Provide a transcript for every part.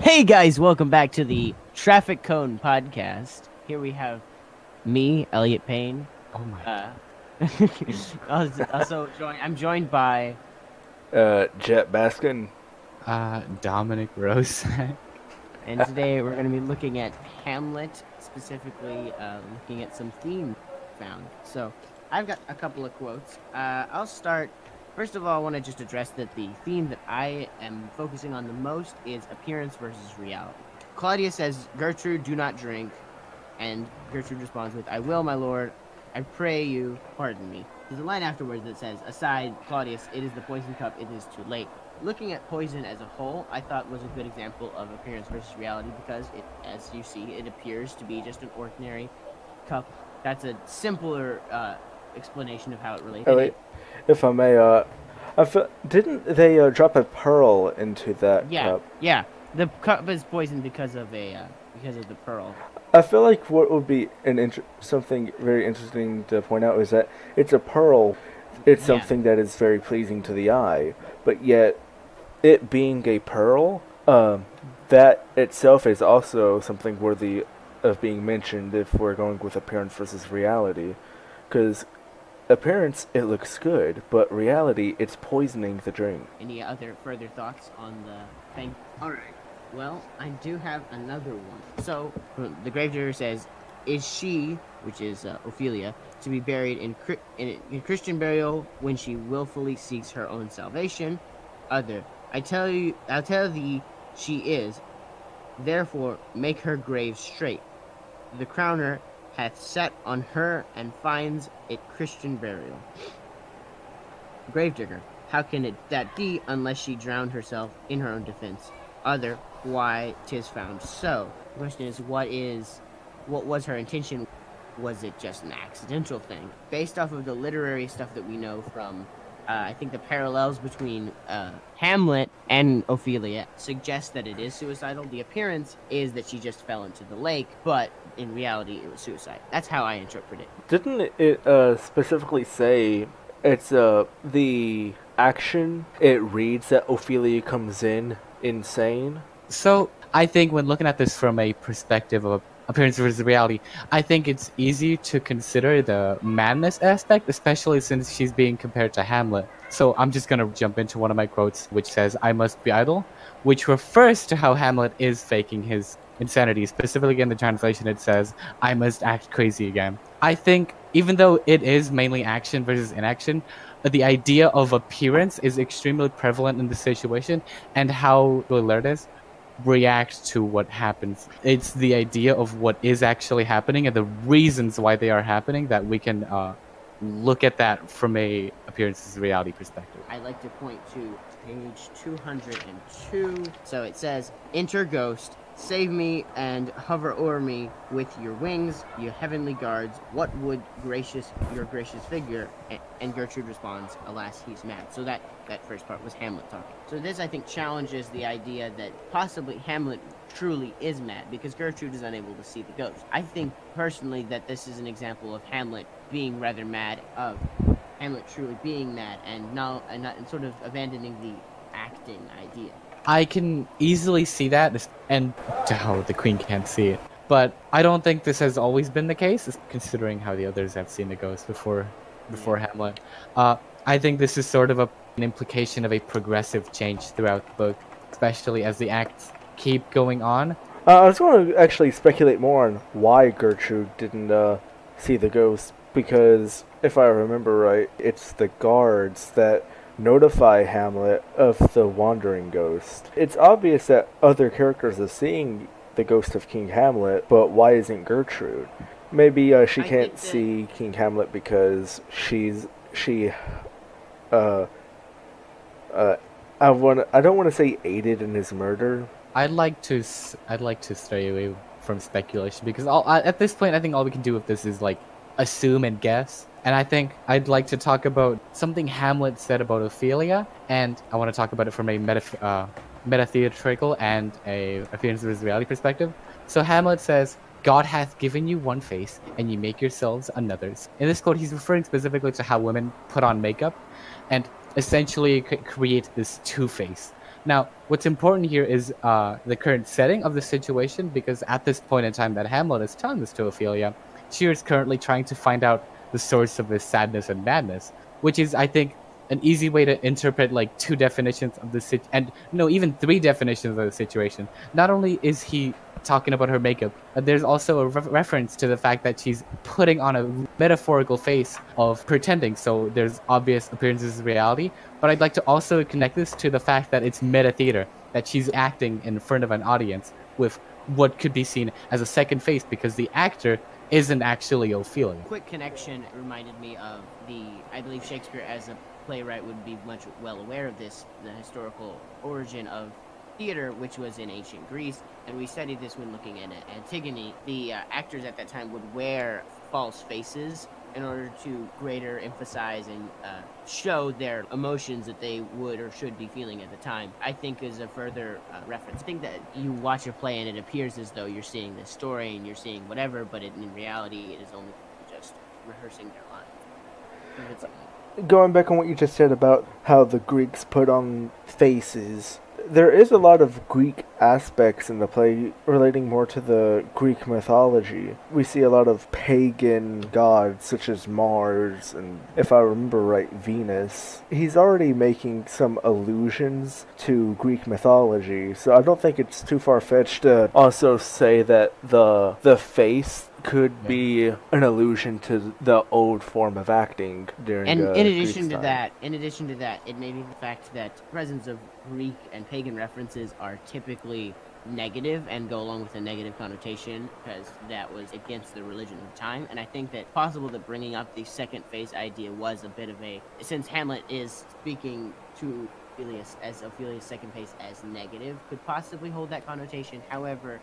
Hey guys, welcome back to the Traffic Cone Podcast. Here we have me, Elliot Payne. Oh my. I'm joined by Jett Baskin. Dominik Rose. and today we're going to be looking at Hamlet, specifically looking at some themes found. So I've got a couple of quotes. I'll start. First of all, I want to just address that the theme that I am focusing on the most is appearance versus reality. Claudius says, "Gertrude, do not drink," and Gertrude responds with, "I will, my lord. I pray you, pardon me." There's a line afterwards that says, "Aside, Claudius, it is the poison cup, it is too late." Looking at poison as a whole, I thought was a good example of appearance versus reality because, as you see, it appears to be just an ordinary cup. That's a simpler explanation of how it relates. Elliot, if I may, didn't they drop a pearl into that cup? Yeah. The cup is poisoned because of the pearl. I feel like what would be something very interesting to point out is that it's a pearl. It's something that is very pleasing to the eye, but yet it being a pearl, that itself is also something worthy of being mentioned if we're going with appearance versus reality, because appearance, it looks good, but reality, it's poisoning the drink. Any other further thoughts on the thing? Alright, well, I do have another one. So, the gravedigger says, "Is she," which is Ophelia, "to be buried in Christian burial when she willfully seeks her own salvation?" Other, I'll tell thee, she is. Therefore, make her grave straight. The crowner hath set on her and finds it Christian burial. Gravedigger, how can that be unless she drowned herself in her own defense? Other, why 'tis found so. The question is, what was her intention? Was it just an accidental thing? Based off of the literary stuff that we know from, I think the parallels between Hamlet and Ophelia suggest that it is suicidal. The appearance is that she just fell into the lake, but in reality, it was suicide. That's how I interpret it. Didn't it specifically say it's the action? It reads that Ophelia comes in insane. So I think when looking at this from a perspective of appearance versus reality, I think it's easy to consider the madness aspect, especially since she's being compared to Hamlet. So I'm just going to jump into one of my quotes, which says, "I must be idle," which refers to how Hamlet is faking his insanity. Specifically in the translation, it says, "I must act crazy again." I think even though it is mainly action versus inaction, the idea of appearance is extremely prevalent in the situation, and how Laertes reacts to what happens. It's the idea of what is actually happening and the reasons why they are happening that we can look at that from a appearance versus reality perspective. I like to point to page 202. So it says, "Enter ghost, save me and hover o'er me with your wings, you heavenly guards. What would your gracious figure?" And Gertrude responds, "Alas, he's mad." So that first part was Hamlet talking. So this, I think, challenges the idea that possibly Hamlet truly is mad because Gertrude is unable to see the ghost. I think personally that this is an example of Hamlet being rather mad, of Hamlet truly being mad and not sort of abandoning the acting idea. I can easily see that, and the queen can't see it. But I don't think this has always been the case, considering how the others have seen the ghost before Hamlet. I think this is sort of an implication of a progressive change throughout the book, especially as the acts keep going on. I was going to actually speculate more on why Gertrude didn't see the ghost, because if I remember right, it's the guards that notify Hamlet of the wandering ghost. It's obvious that other characters are seeing the ghost of King Hamlet, but why isn't Gertrude? Maybe she can't see King Hamlet because I don't want to say aided in his murder. I'd like to stray away from speculation because at this point I think all we can do with this is like assume and guess. And I think I'd like to talk about something Hamlet said about Ophelia, and I want to talk about it from a meta-theatrical and a appearance versus reality perspective. So Hamlet says, "God hath given you one face, and ye make yourselves another's." In this quote, he's referring specifically to how women put on makeup, and essentially create this two-face. Now, what's important here is the current setting of the situation, because at this point in time that Hamlet is telling this to Ophelia, she is currently trying to find out the source of his sadness and madness, which is, I think, an easy way to interpret like two definitions of the and no, even three definitions of the situation. Not only is he talking about her makeup, there's also a reference to the fact that she's putting on a metaphorical face of pretending. So there's obvious appearances of reality, but I'd like to also connect this to the fact that it's meta theater, that she's acting in front of an audience with what could be seen as a second face, because the actor isn't actually Ophelia. Quick connection reminded me of I believe Shakespeare as a playwright would be much well aware of this, the historical origin of theater, which was in ancient Greece, and we studied this when looking at Antigone. The actors at that time would wear false faces in order to greater emphasize and show their emotions that they would or should be feeling at the time. I think is a further reference. I think that you watch a play and it appears as though you're seeing this story and you're seeing whatever, but in reality it is only just rehearsing their lines. Going back on what you just said about how the Greeks put on faces, there is a lot of Greek aspects in the play relating more to the Greek mythology. We see a lot of pagan gods such as Mars and, if I remember right, Venus. He's already making some allusions to Greek mythology, so I don't think it's too far-fetched to also say that the face could be an allusion to the old form of acting during. And in addition to that, it may be the fact that the presence of Greek and pagan references are typically negative and go along with a negative connotation because that was against the religion of the time. And I think that possible that bringing up the second face idea was a bit of a, since Hamlet is speaking to Ophelia's second face as negative, could possibly hold that connotation. However,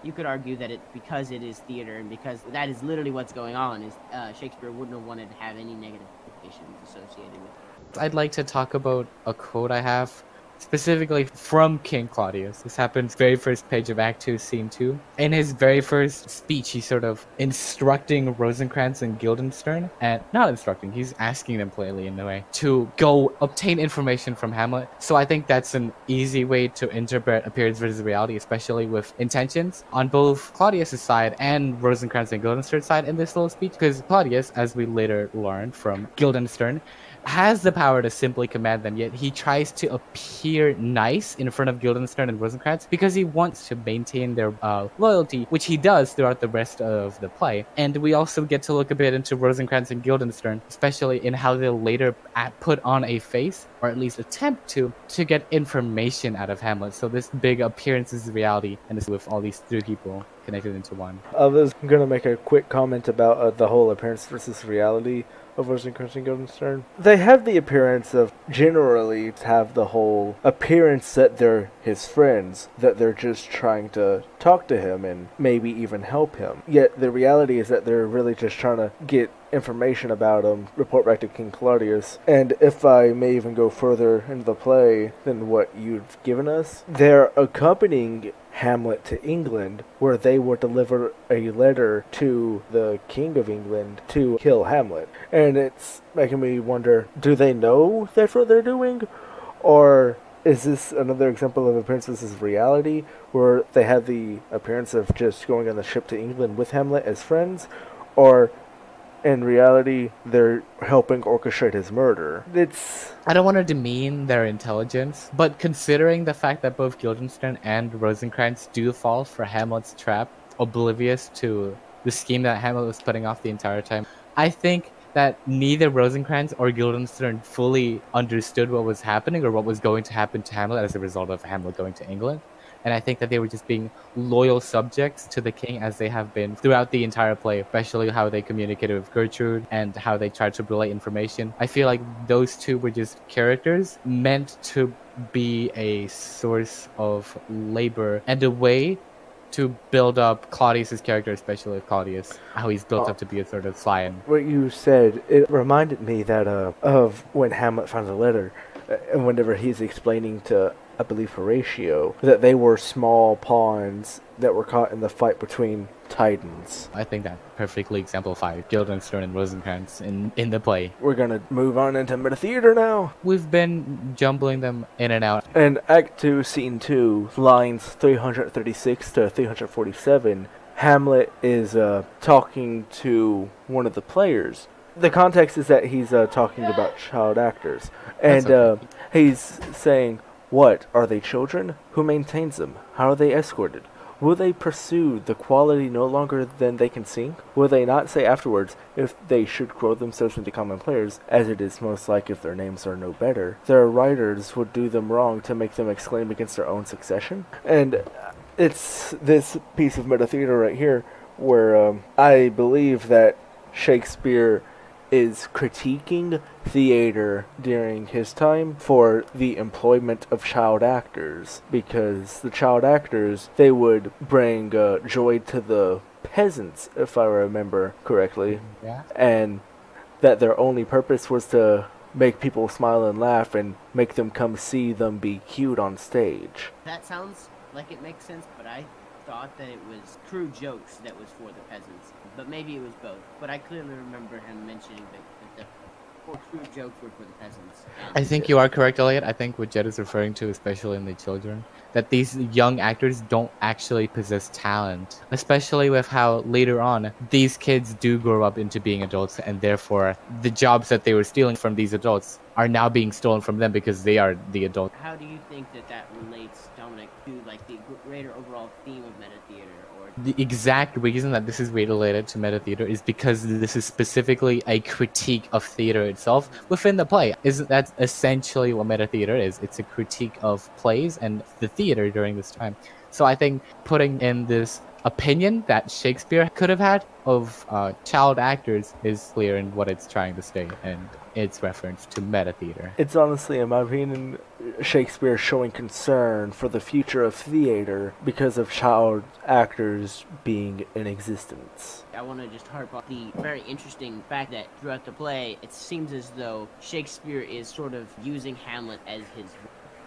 you could argue that because it is theater and because that is literally what's going on, is Shakespeare wouldn't have wanted to have any negative implications associated with it. I'd like to talk about a quote I have specifically from King Claudius. This happens very first page of Act 2, Scene 2. In his very first speech, he's sort of instructing Rosencrantz and Guildenstern, and not instructing, he's asking them politely in a way, to go obtain information from Hamlet. So I think that's an easy way to interpret appearance versus reality, especially with intentions on both Claudius' side and Rosencrantz and Guildenstern's side in this little speech, because Claudius, as we later learned from Guildenstern, has the power to simply command them, yet he tries to appear nice in front of Guildenstern and Rosencrantz because he wants to maintain their loyalty, which he does throughout the rest of the play. And we also get to look a bit into Rosencrantz and Guildenstern, especially in how they'll later put on a face, or at least attempt to get information out of Hamlet. So this big appearance is reality, and it's with all these three people connected into one. I was going to make a quick comment about the whole appearance versus reality of Rosencrantz and Guildenstern. They have the appearance of generally have the whole appearance that they're his friends, that they're just trying to talk to him and maybe even help him. Yet the reality is that they're really just trying to get information about him, report back to King Claudius. And if I may even go further into the play than what you've given us, they're accompanying Hamlet to England, where they will deliver a letter to the King of England to kill Hamlet. And it's making me wonder, do they know that's what they're doing? Or is this another example of appearance versus reality, where they have the appearance of just going on the ship to England with Hamlet as friends? Or in reality, they're helping orchestrate his murder? I don't want to demean their intelligence, but considering the fact that both Guildenstern and Rosencrantz do fall for Hamlet's trap, oblivious to the scheme that Hamlet was putting off the entire time, I think that neither Rosencrantz or Guildenstern fully understood what was happening or what was going to happen to Hamlet as a result of Hamlet going to England. And I think that they were just being loyal subjects to the king, as they have been throughout the entire play, especially how they communicated with Gertrude and how they tried to relay information. I feel like those two were just characters meant to be a source of labor and a way to build up Claudius's character, especially Claudius, how he's built up to be a sort of scion. What you said, it reminded me that of when Hamlet found the letter. And whenever he's explaining to I believe Horatio, that they were small pawns that were caught in the fight between titans. I think that perfectly exemplifies Guildenstern and Rosencrantz in the play. We're gonna move on into meta-theater now. We've been jumbling them in and out. In Act 2, Scene 2, lines 336 to 347, Hamlet is talking to one of the players. The context is that he's talking about child actors. And okay. He's saying, what, are they children? Who maintains them? How are they escorted? Will they pursue the quality no longer than they can sing? Will they not say afterwards, if they should grow themselves into common players, as it is most like if their names are no better, their writers would do them wrong to make them exclaim against their own succession? And it's this piece of meta-theater right here where I believe that Shakespeare is critiquing theater during his time for the employment of child actors, because the child actors, they would bring joy to the peasants, if I remember correctly, and that their only purpose was to make people smile and laugh and make them come see them be cute on stage. That sounds like it makes sense, but I thought that it was true jokes that was for the peasants, but maybe it was both. But I clearly remember him mentioning that the true jokes were for the peasants. I think you are correct, Elliot. I think what Jett is referring to, especially in the children, that these young actors don't actually possess talent, especially with how later on these kids do grow up into being adults, and therefore the jobs that they were stealing from these adults are now being stolen from them because they are the adult. How do you think that relates, Dominic, to like the greater overall theme of meta-theater? The exact reason that this is related to meta-theater is because this is specifically a critique of theater itself within the play. Isn't that essentially what meta-theater is? It's a critique of plays and the theater during this time. So I think putting in this opinion that Shakespeare could have had of child actors is clear in what it's trying to say, and its reference to meta-theater. It's honestly, in my opinion, Shakespeare showing concern for the future of theater because of child actors being in existence. I want to just harp on the very interesting fact that throughout the play, it seems as though Shakespeare is sort of using Hamlet as his,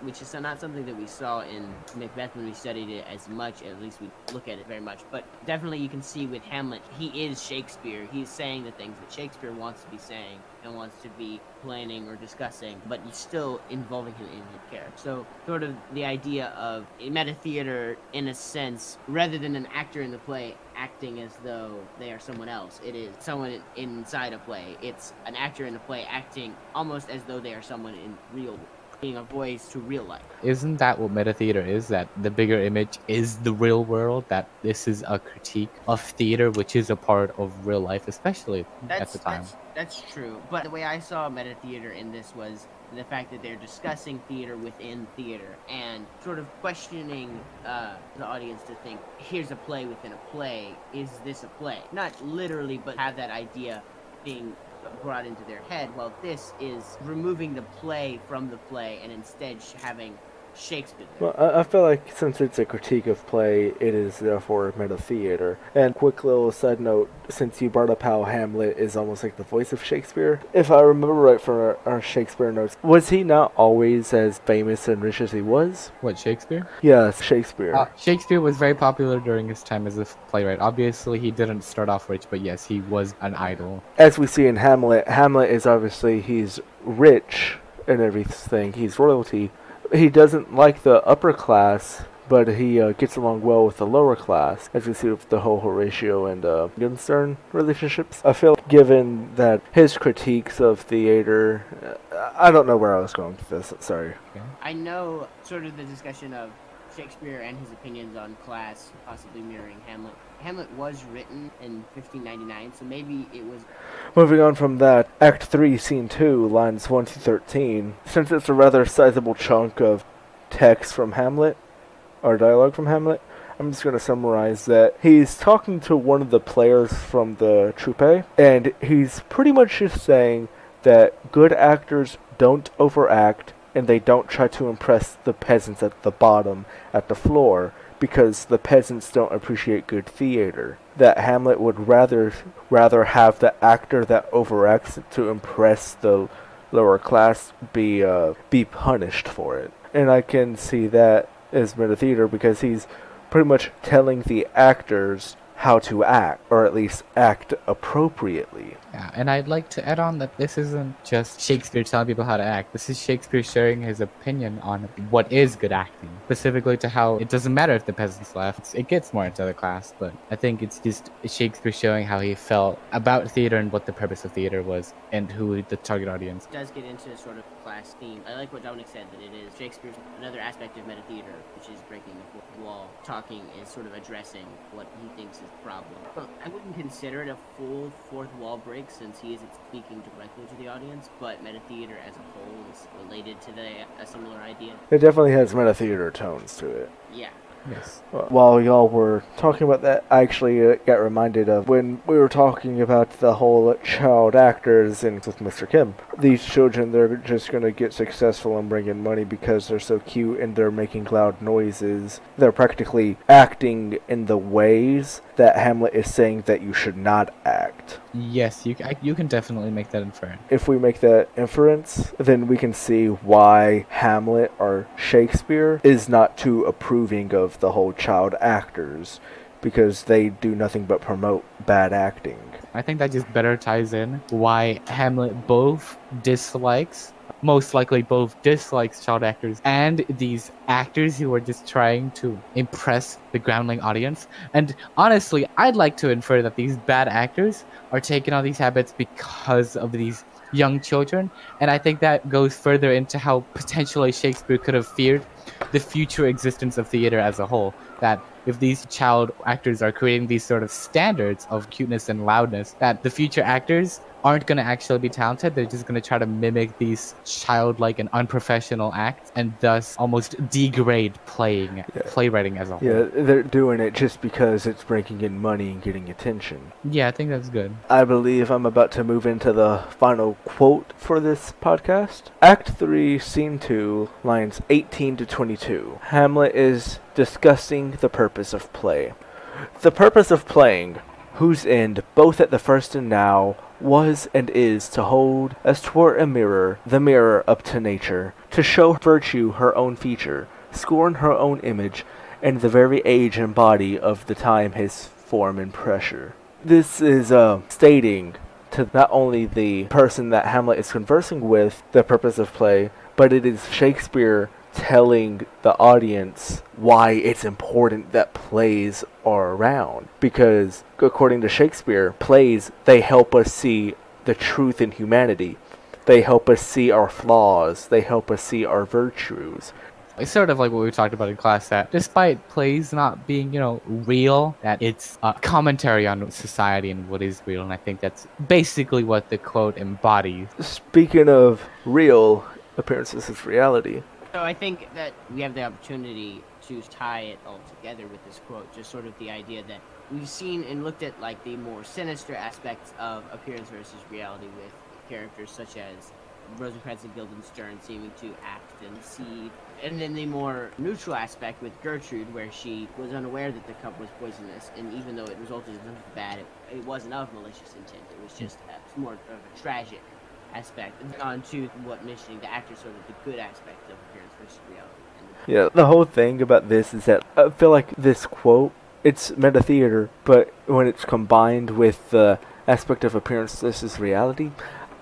which is not something that we saw in Macbeth when we studied it as much, at least we look at it very much. But definitely you can see with Hamlet, he is Shakespeare. He's saying the things that Shakespeare wants to be saying and wants to be planning or discussing, but he's still involving him in his character. So sort of the idea of meta-theater, in a sense, rather than an actor in the play acting as though they are someone else, it is someone inside a play. It's an actor in the play acting almost as though they are someone in real life, being a voice to real life. Isn't that what meta-theater is? That the bigger image is the real world? That this is a critique of theater, which is a part of real life, especially at the time. That's true. But the way I saw meta-theater in this was the fact that they're discussing theater within theater and sort of questioning the audience to think, here's a play within a play. Is this a play? Not literally, but have that idea being brought into their head. Well, this is removing the play from the play and instead having Shakespeare there. Well, I feel like since it's a critique of play, it is therefore meta-theater. And quick little side note, since you brought up how Hamlet is almost like the voice of Shakespeare, if I remember right from our Shakespeare notes, was he not always as famous and rich as he was? What, Shakespeare? Yes, Shakespeare. Shakespeare was very popular during his time as a playwright. Obviously, he didn't start off rich, but yes, he was an idol. As we see in Hamlet, Hamlet is obviously, he's rich and everything, he's royalty. He doesn't like the upper class, but he gets along well with the lower class, as we see with the whole Horatio and Guildenstern relationships. I feel like given that his critiques of theater, I don't know where I was going with this, sorry. Okay. I know sort of the discussion of Shakespeare and his opinions on class possibly mirroring Hamlet. Hamlet was written in 1599, so maybe it was... Moving on from that, Act 3, Scene 2, lines 1 to 13. Since it's a rather sizable chunk of text from Hamlet, or dialogue from Hamlet, I'm just going to summarize that he's talking to one of the players from the troupe, and he's pretty much just saying that good actors don't overact, and they don't try to impress the peasants at the bottom, at the floor, because the peasants don't appreciate good theater. That Hamlet would rather have the actor that overacts to impress the lower class be punished for it. And I can see that as meta-theater because he's pretty much telling the actors how to act, or at least act appropriately. Yeah, and I'd like to add on that this isn't just Shakespeare telling people how to act. This is Shakespeare sharing his opinion on what is good acting, specifically to how it doesn't matter if the peasants laugh. It gets more into the class, but I think it's just Shakespeare showing how he felt about theater and what the purpose of theater was and who the target audience. It does get into sort of class theme. I like what Dominik said, that it is Shakespeare's another aspect of meta-theater, which is breaking the fourth wall. Talking is sort of addressing what he thinks is the problem. But I wouldn't consider it a full fourth wall break since he isn't speaking directly to the audience, but meta-theater as a whole is related to a similar idea. It definitely has meta-theater tones to it. Yeah. Yes. While y'all were talking about that, I actually got reminded of when we were talking about the whole child actors and with Mr. Kim. These children, they're just going to get successful and bring in money because they're so cute and they're making loud noises. They're practically acting in the ways that Hamlet is saying that you should not act. Yes, you can definitely make that inference. If we make that inference, then we can see why Hamlet or Shakespeare is not too approving of the whole child actors, because they do nothing but promote bad acting. I think that just better ties in why Hamlet most likely both dislikes child actors and these actors who are just trying to impress the groundling audience. And honestly, I'd like to infer that these bad actors are taking on these habits because of these young children, and I think that goes further into how potentially Shakespeare could have feared the future existence of theater as a whole. That if these child actors are creating these sort of standards of cuteness and loudness, that the future actors aren't going to actually be talented. They're just going to try to mimic these childlike and unprofessional acts and thus almost degrade playwriting as a whole. Yeah, they're doing it just because it's bringing in money and getting attention. Yeah, I think that's good. I believe I'm about to move into the final quote for this podcast. Act 3, Scene 2, lines 18 to 22. Hamlet is discussing the purpose of play. The purpose of playing, whose end, both at the first and now, was and is to hold as 'twere a mirror, the mirror up to nature, to show virtue her own feature, scorn her own image, and the very age and body of the time his form and pressure. This is stating to not only the person that Hamlet is conversing with the purpose of play, but it is Shakespeare telling the audience why it's important that plays are around. Because, according to Shakespeare, plays, they help us see the truth in humanity. They help us see our flaws. They help us see our virtues. It's sort of like what we talked about in class, that despite plays not being, real, that it's a commentary on society and what is real, and I think that's basically what the quote embodies. Speaking of real, appearances is reality. So I think that we have the opportunity to tie it all together with this quote, just sort of the idea that we've seen and looked at like the more sinister aspects of appearance versus reality with characters such as Rosencrantz and Guildenstern seeming to act and see, and then the more neutral aspect with Gertrude, where she was unaware that the cup was poisonous, and even though it resulted in something bad, it wasn't of malicious intent. It was just more of a tragic aspect. And on to what mentioning the actor, sort of the good aspect of appearance versus reality. Yeah, the whole thing about this is that I feel like this quote, it's meta-theater, but when it's combined with the aspect of appearance versus reality,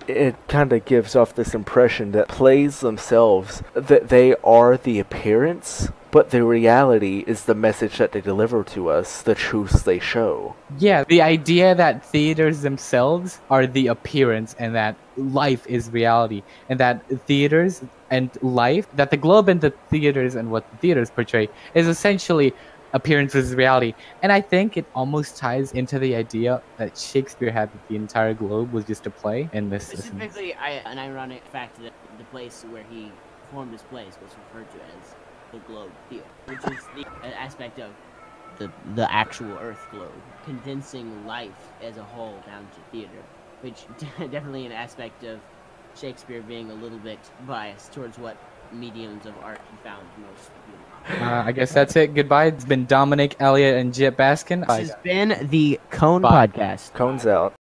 it kind of gives off this impression that plays themselves, that they are the appearance, but the reality is the message that they deliver to us, the truths they show. Yeah, the idea that theaters themselves are the appearance and that life is reality, and that theaters and life, that the globe and the theaters and what the theaters portray is essentially appearance versus reality. And I think it almost ties into the idea that Shakespeare had that the entire globe was just a play in this. Specifically, an ironic fact that the place where he performed his plays was referred to as the Globe Theater, which is the aspect of the actual Earth globe, condensing life as a whole down to theater, which definitely an aspect of Shakespeare being a little bit biased towards what mediums of art he found most beautiful. I guess that's it. Goodbye. It's been Dominik, Elliot, and Jett Baskin. This has been the Cone Bye. Podcast. Cones out.